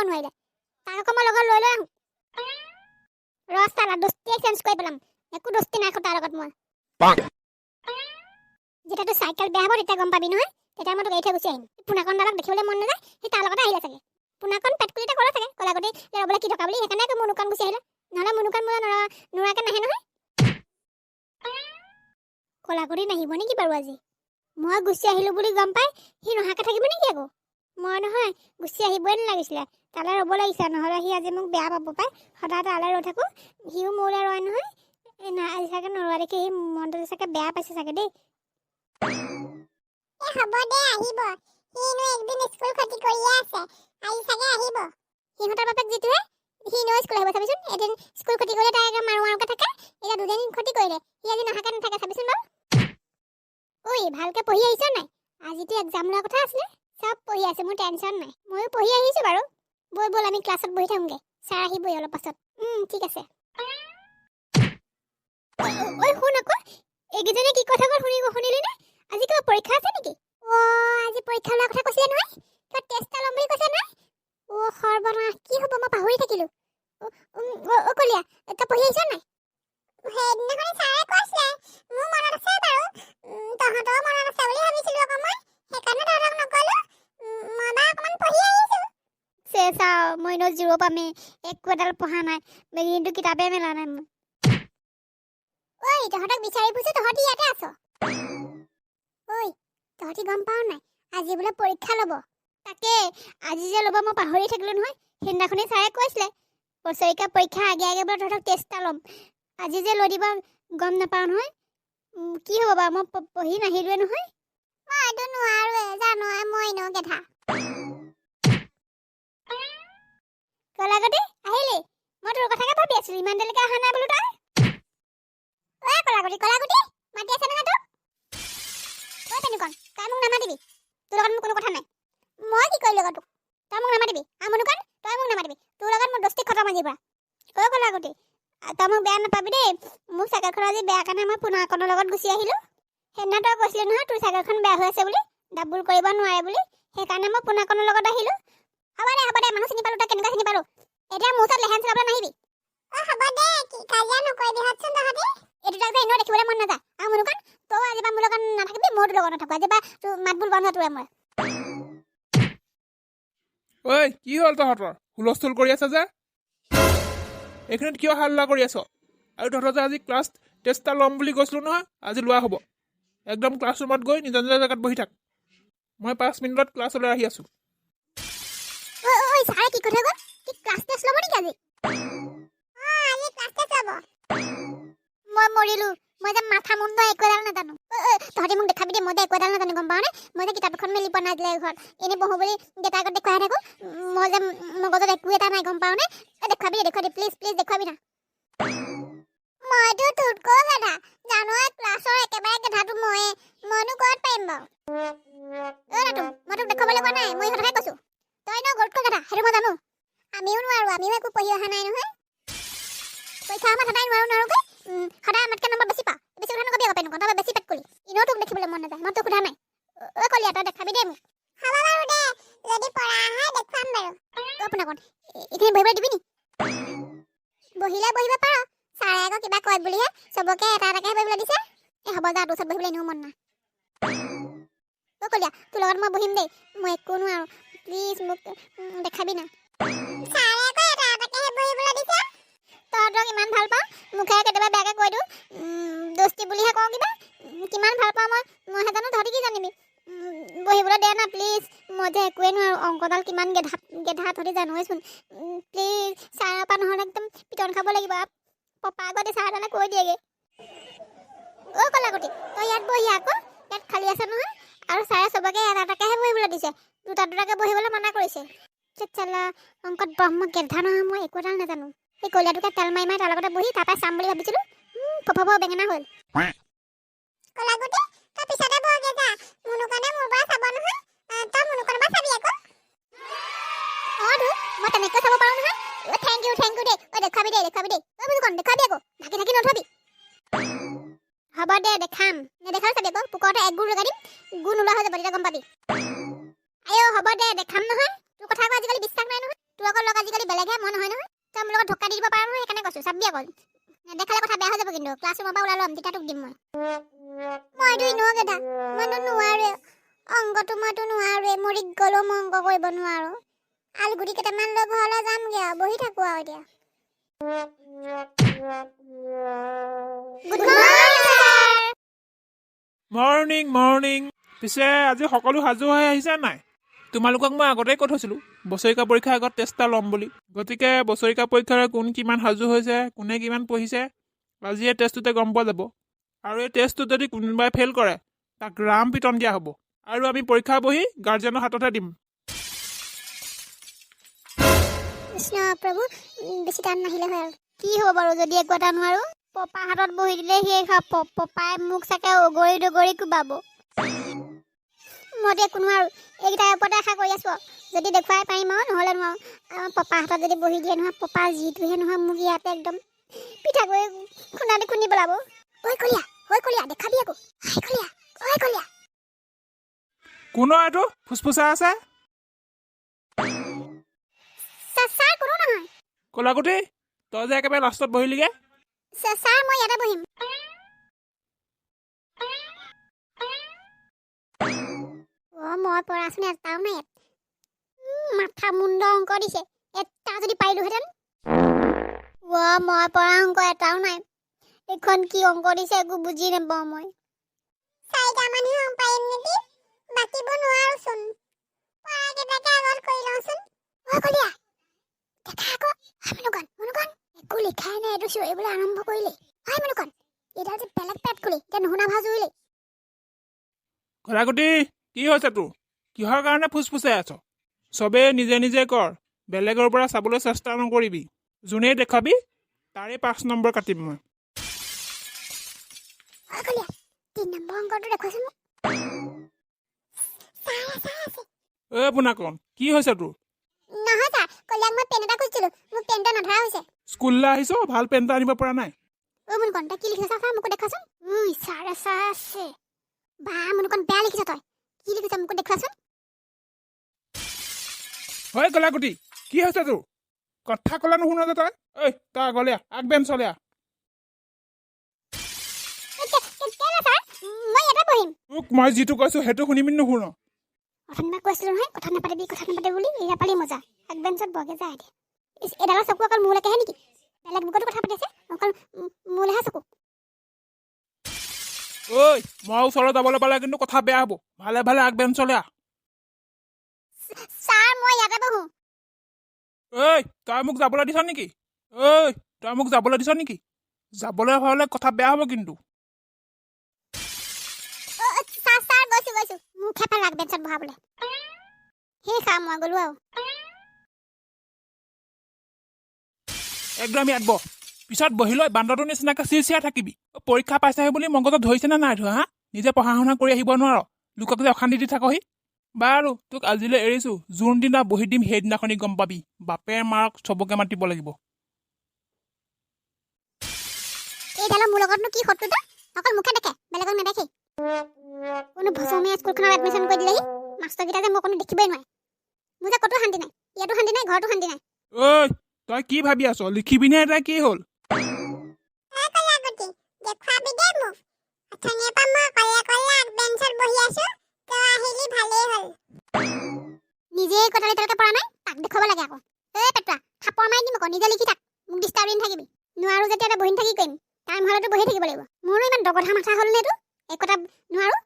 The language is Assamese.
নোৱাৰিলে তাক আকৌ মই লগত লৈ লৈ আহোঁ ৰস্তালা দোস্তিয়ে চেঞ্জ কৰি পেলাম একো দোস্তি নাই তাৰ লগত মই যেতিয়া তোৰ চাইকেল বেয়া হ'ব তেতিয়া গম পাবি নহয় তেতিয়া মই তোক এৰি থৈ গুচি আহিম পুনাকণ দালক দেখিবলৈ মন নাযায় সি তাৰ লগতে আহিলে চাগে পুনাকণ পেটকুলিতে ক'লে চাগে কলাগুটি ৰ'বলৈ কি টকা বুলি সেইকাৰণে মোৰ দোকান গুচি আহিলে নহ'লে মোৰ দোকান নোৰাকে নাহে নহয় কলাগুটি নাহিব নেকি বাৰু আজি মই গুচি আহিলোঁ বুলি গম পাই সি নহাকে থাকিব নেকি আকৌ মই নহয় গুচি আহিবই নালাগিছিলে তালৈ ৰ'ব লাগিছিলে নহ'লে সি আজি মোক বেয়া পাব পায় সদায় তালৈ ৰৈ থাকোঁ সিও মোলৈ ৰয় নহয় আজি চাগে নৰোৱা দেখি সি মনটো চাগে বেয়া পাইছে চাগে দেই হ'ব দে আহিব সিনো একদিন স্কুল ক্ষতি কৰিয়ে আছে আজি চাগে আহিব সিহঁতৰ বাপেক যিটোহে সি নো স্কুল আহিব চাবিচোন এদিন স্কুল ক্ষতি কৰিলে তাই একদম মাৰো মাৰোকে থাকে এতিয়া দুদিন ক্ষতি কৰিলে সি আজি নহাকে নাথাকে চাবিচোন বাৰু ঐ ভালকে পঢ়ি আহিছ নাই আজিতো এক্সাম লোৱাৰ কথা আছিলে চব পঢ়ি আছে মোৰ টেনশ্যন নাই ময়ো পঢ়ি আহিছোঁ বাৰু ব'ল আমি ক্লাছত বহি থাকোঁগৈ ছাৰ আহিবই অলপ পাছত ঠিক আছে ঐ শুন আকৌ এইকেইজনে কি কথা কৈ শুনিলি নে আজি কিবা পৰীক্ষা আছে নেকি আজি পৰীক্ষা লোৱাৰ কথা কৈছিলে নহয় কিবা টেষ্ট এটা ল'ম বুলি কৈছে নাই সৰ্বনাশ কি হ'ব মই পাহৰি থাকিলোঁ কলীয়া তই পঢ়ি আহিছ নাই সেইদিনাখনি ছাৰে কৈছিলে মোৰ মনত আছে বাৰু তহঁতৰো মনত আছে বুলি ভাবিছিলোঁ আকৌ মই সেইকাৰণে তহঁতক নক'লোঁ মই বাৰু অকণমান পঢ়ি আহিছোঁ চাওঁ মই এনেও জিৰ' পামেই একো এডাল পঢ়া নাই কিন্তু কিতাপে মেলা নাই মই ঐ তহঁতক বিচাৰি ফুৰিছোঁ তহঁতি ইয়াতে আছ ঐ তহঁতি গম পাৱ নাই আজি বোলে পৰীক্ষা ল'ব তাকে আজি যে ল'ব মই পাহৰি থাকিলোঁ নহয় সেইদিনাখনি ছাৰে কৈছিলে বছৰেকীয়া পৰীক্ষা আগে আগে বোলে তহঁতক টেষ্ট এটা ল'ম আজি যে লৈ দিব গম নাপাওঁ নহয় কি হ'ব বাৰু মই পঢ়ি নাহিলোৱে নহয় মইতো নোৱাৰোৱে জানোৱে মই এনেও গেধা কলাগুটি আহিলি মই তোৰ কথাকে ভাবি আছিলোঁ ইমান দেৰিলৈকে অহা নাই বোলো তই কলাগুটি মাতি আছে নহয় তোক পেনুকণ তই মোক নামাতিবি তোৰ লগত মোৰ কোনো কথা নাই মই কি কৰিলোঁ তোক তই মোক নামাতিবি আমনুকণ তই মোক নামাতিবি তোৰ লগত মোৰ দোস্তি খতম আজিৰ পৰা কলাগুটি তই মোক বেয়া নাপাবি দেই মোৰ চাইকেলখন আজি বেয়া কাৰণে মই পুনাকণৰ লগত গুচি আহিলোঁ সেইদিনা তই কৈছিলি নহয় তোৰ চাইকেলখন বেয়া হৈ আছে বুলি ডাবুল কৰিব নোৱাৰে বুলি সেইকাৰণে মই পুনাকণৰ লগত আহিলোঁ হ'ব দে মানুহ চিনি পালোঁ তই কেনেকুৱা চিনি পালোঁ এতিয়া মোৰ ওচৰত লেহেন চলাবলৈ নাহিবি হ'ব দে কি কাজিয়া নকৰিবি হতচোন তহঁতি এইটো তাক এনেও দেখিবলৈ মন নাযায় আমনুকণ তই আজি পৰা মোৰ লগত নাথাকিবি মই তোৰ লগত নাথাকোঁ আজি পৰা তোৰ মাতবোল বন্ধ তোৰে মই ঐ কি হ'ল তহঁতৰ হুলস্থুল কৰি আছে যে এইখিনিত কিয় হাল্লা কৰি আছ আৰু তহঁতৰ যে আজি ক্লাছ টেষ্ট এটা ল'ম বুলি কৈছিলোঁ নহয় আজি লোৱা হ'ব একদম ক্লাছৰুমত গৈ নিজৰ নিজৰ জেগাত বহি থাক মই 5 মিনিটত ক্লাছলৈ আহি আছোঁ ছাৰে কি কথা গ'ল কি ক্লাছ টেষ্ট ল'ব নেকি আজি আজি ক্লাছ টেষ্ট ল'ব মই মৰিলোঁ মই যে মাথা মুণ্ড একো এডাল নাজানো তহঁতি মোক দেখাবি দেই মই যে একো এডাল নাজানো গম পাৱনে মই যে কিতাপ এখন মেলি পোৱা নাই আজিলৈ ঘৰত এনেই বহোঁ বুলি দেউতাৰ আগত দেখুৱাই থাকোঁ মই যে মগজত একো এটা নাই গম পাৱনে দেখুৱাবি প্লিজ দেখুৱাবি না মইতো তোতকৈ গেধা জানোৱে ক্লাছৰ একেবাৰে গেধাটো মইনো ক'ত পাৰিম বাৰু মই তোক দেখুৱাবলৈ কোৱা নাই মই ইহঁতকে কৈছোঁ তই ন গৰুতকৈ গেধা সেইটো মই জানো আমিও নোৱাৰোঁ আমিও একো পঢ়ি অহা নাই নহয় পৰীক্ষা সময়ত সদায় নোৱাৰোঁগৈ সদায় আমাতকৈ নম্বৰ বেছি পা বেছি কথা নকবি আকৌ পেনুকণ তই বেছি পেট কৰি এনেও তোক দেখিবলৈ মন নাযায় মই তোক সোধা নাই কলীয়া তই দেখাবি দেই মোক হ'ব বাৰু দে যদি পৰা আহে দেখুৱাম বাৰু পুনাকণ এইখিনি বহিবলৈ দিবি নি বহিলে বহিব পাৰ ছাৰে আকৌ কিবা কয় বুলিহে চবকে এটা এটাকৈ বহিবলৈ দিছে হ'ব যা তোৰ ওচৰত বহিবলৈ এনেও মন নাই কলীয়া তোৰ লগত মই বহিম দেই মই একো নোৱাৰোঁ প্লিজ মোক দেখাবি না ছাৰে আকৌ এটা এটাকৈ বহিবলৈ দিছে তহঁতক ইমান ভাল পাওঁ মুখেৰে কেতিয়াবা বেয়াকৈ কৈ দিওঁ দোস্তি বুলিহে কওঁ কিবা কিমান ভাল পাওঁ মইহে জানো তহঁতি কি জানিবি বহিবলৈ দে না প্লিজ মই যে একোৱে নোৱাৰোঁ অংকডাল কিমান গেধা তহঁতি জানোৱেচোন প্লিজ ছাৰৰ পৰা নহ'লে একদম পিটন খাব লাগিব পপা আগতে ছাৰডালে কৈ দিয়েগৈ কলাগুটি তই ইয়াত বহি আকৌ ইয়াত খালী আছে নহয় আৰু ছাৰে চবকে এটা এটাকৈহে বহিবলৈ দিছে দুটাকৈ বহিবলৈ মানা কৰিছে চালা অংকত ব্ৰহ্ম গেধা নহয় মই একো এডাল নাজানো এই কলীয়াটোকে তেল মাৰি তাৰ লগতে বহি তাৰপৰা চাম বুলি ভাবিছিলোঁ ফফ বেঙেনা হ'ল কলাগুটি তই পিছতে বহগে যা মুনুকণে মোৰ পৰা চাব নহয় তই মুনুকণৰ পৰা চাবি আকৌ মই তেনেকৈ চাব পাৰোঁ নহয় থেংক ইউ দেই দেখুৱাবি দেই মুনুকণ দেখুৱাবি আকৌ ঢাকি নথবি হ'ব দে দেখাম নেদেখাও চাবি আকৌ পুকৰতে এক গুৰ লগাই দিম গুৰ নোলোৱা হৈ যাব তেতিয়া গম পাবি আইঅ হ'ব দে দেখাম নহয় তোৰ কথা আকৌ আজিকালি বিশ্বাস নাই নহয় তোৰ আকৌ লগ আজিকালি বেলেগহে মই নহয় নহয় তই মোৰ লগত ধক্কা দি দিব পাৰ নহয় সেইকাৰণে কৈছোঁ চাবি আকৌ নেদেখালে কথা বেয়া হৈ যাব কিন্তু ক্লাছৰুমৰ পৰা ওলাই ল'ম তেতিয়া তোক দিম মইতো এনেও গেধা মইতো নোৱাৰোৱে অংকটো মইতো নোৱাৰোৱে মৰি গ'লেও মই অংক কৰিব নোৱাৰো আলুগুটি কেইটামান লৈ ঘৰলৈ যামগে আৰু বহি থাকো আৰু এতিয়া গুড মৰ্ণিং মৰ্ণিং মৰ্ণিং পিছে আজি সকলো সাজু হৈ আহিছে নাই তোমালোকক মই আগতেই কৈ থৈছিলোঁ বছৰিকা পৰীক্ষাৰ আগত টেষ্ট এটা ল'ম বুলি গতিকে বছৰিকা পৰীক্ষাৰে কোন কিমান সাজু হৈছে কোনে কিমান পঢ়িছে আজি এই টেষ্টটোতে গম পোৱা যাব আৰু এই টেষ্টটোত যদি কোনোবাই ফেইল কৰে তাক ৰাম পিটন দিয়া হ'ব আৰু আমি পৰীক্ষা বহি গাৰ্জেনৰ হাততহে দিম কৃষ্ণ প্ৰভু বেছি টান নাহিলে হয় আৰু কি হ'ব বাৰু যদি একো এটা নোৱাৰো পপা হাতত বহি দিলে সেই পপাই মোক চাগে অগৰি দগৰি কোবাব মইতো একো নোৱাৰো এইকেইটাৰ ওপৰতে আশা কৰি আছো যদি দেখুৱাই পাৰিম আৰু নহ'লে নোৱাৰো আমাৰ পপা হাতত যদি বহি দিয়ে নহয় পপা যিটোহে নহয় মোক ইয়াতে একদম পিঠাগুড়ি খুন্দাদি খুন্দি পেলাব ঐ কলীয়া দেখাবি আকৌ ঐ কলীয়া কোন এইটো ফুচফুচা আছে ছাৰ কোনো নহয় কলাগুটি তই যে একেবাৰে লাষ্টত বহিলিগে ছাৰ মই ইয়াতে বহিম মই পঢ়াচোন এটাও নাই ইয়াত মাথা মুণ্ড অংক দিছে এটা যদি পাৰিলোহেঁতেন মই পঢ়া অংক এটাও নাই এইখন কি অংক দিছে একো বুজি নাপাওঁ মই 4টামানহে পাৰিম নেকি বাকীবোৰ নোৱাৰোচোন পঢ়াকেইটাকে আগত কৰি লওঁচোন কলীয়া দেখা আকৌ মনুকণ একো লিখাই নাই এইটো চিঞৰিবলৈ আৰম্ভ কৰিলে হয় মনুকণ এইডাল যে বেলেগ পেট খুলি এতিয়া নুশুনা ভাও জুৰিলে কলাগুটি কি হৈছে তোৰ কিহৰ কাৰণে ফুচফুচাই আছ চবেই নিজে নিজে কৰ বেলেগৰ পৰা চাবলৈ চেষ্টা নকৰিবি যোনেই দেখাবি তাৰে 5 নম্বৰ কাটিম মই কলীয়া 3 নম্বৰ অংকটো দেখুৱাচোন মোক পোনাকণ কি হৈছে তোৰ নহয় ছাৰ কলীয়াক মই পেন এটা খুজিছিলোঁ মোৰ পেনটা নধৰা হৈছে স্কুললৈ আহিছ ভাল পেন এটা আনিব পৰা নাই মনুকণ তই কি লিখিছ ছাৰ মোকো দেখুৱাচোন ছাৰ আছে বা মনুকণ বেয়া লিখিছ তই কি লিখিছ মোকো দেখুৱাচোন হয় কলাগুটি কি হৈছে তোৰ কথা ক'লে নুশুন যে তই তই আগলৈ আগ বেঞ্চলৈ মই ইয়াতে বহিম তোক মই যিটো কৈছোঁ সেইটো শুনিবি নুশুন অথনিবা কৈছিলোঁ নহয় কথা নাপাতিবি বুলি এয়া পালি মজা এক বেঞ্চত বগে যায় এডালৰ চকু অকল মোলৈকেহে নেকি বেলেগ বুকতো কথা পাতিছে অকল মোলৈহে চকু মই ওচৰত যাবলৈ পালে কিন্তু কথা বেয়া হ'ব ভালে ভালে আগ বেঞ্চলৈ ছাৰ মই ইয়াতে বহো তই মোক যাবলৈ দিছ নেকি যাবলৈ হ'লে কথা বেয়া হ'ব কিন্তু ছাৰ গৈছো মোক হেঁপাহ লাগ বেঞ্চত বহাবলৈ সেই খাম মই গ'লো আৰু একদম ইয়াত বহ পিছত বহি লৈ বান্দৰটোৰ নিচিনাকৈ চিৰচিৰাই থাকিবি পৰীক্ষা পাইছাহে বুলি মগজত ধৰিছেনে নাই ধৰা হা নিজে পঢ়া শুনা কৰি আহিব নোৱাৰ লোকক যে অশান্তি দি থাকহি বাৰু তোক আজিলৈ এৰিছোঁ যোনদিনা বহি দিম সেইদিনাখনি গম পাবি বাপে মাৰক চবকে মাতিব লাগিব এইডালৰ মোৰ লগতনো কি শত্ৰুতা অকল মুখে দেখে বেলেগক নেদেখে কোনো ভচমীয়া স্কুলখনত এডমিশ্যন কৰি দিলেহি মাষ্টৰকেইটা যে মই কোনো দেখিবই নোৱাৰে মোৰ যে ক'তো শান্তি নাই ইয়াতো শান্তি নাই ঘৰতো শান্তি নাই তই কি ভাবি আছ লিখিবিনে এটা কি হ'ল কলাগুটি দেখুৱাবি দে মোক অথনিৰ পৰা মই অকলে আগ বেঞ্চত বহি আছো তই আহিলি ভালেই হ'ল নিজেই কটালি তলকে পৰা নাই তাক দেখুৱাব লাগে আকৌ পেটুৱা থাপৰ মাৰি দিম আকৌ নিজে লিখি থাক মোক ডিষ্টাৰ্ব দি নাথাকিবি নোৱাৰো যেতিয়া এটা বহি থাকি কৰিম টাইম হ'লেতো বহি থাকিব লাগিব মোৰো ইমান দগধা মাথা হ'ল নে এইটো একো এটা নোৱাৰো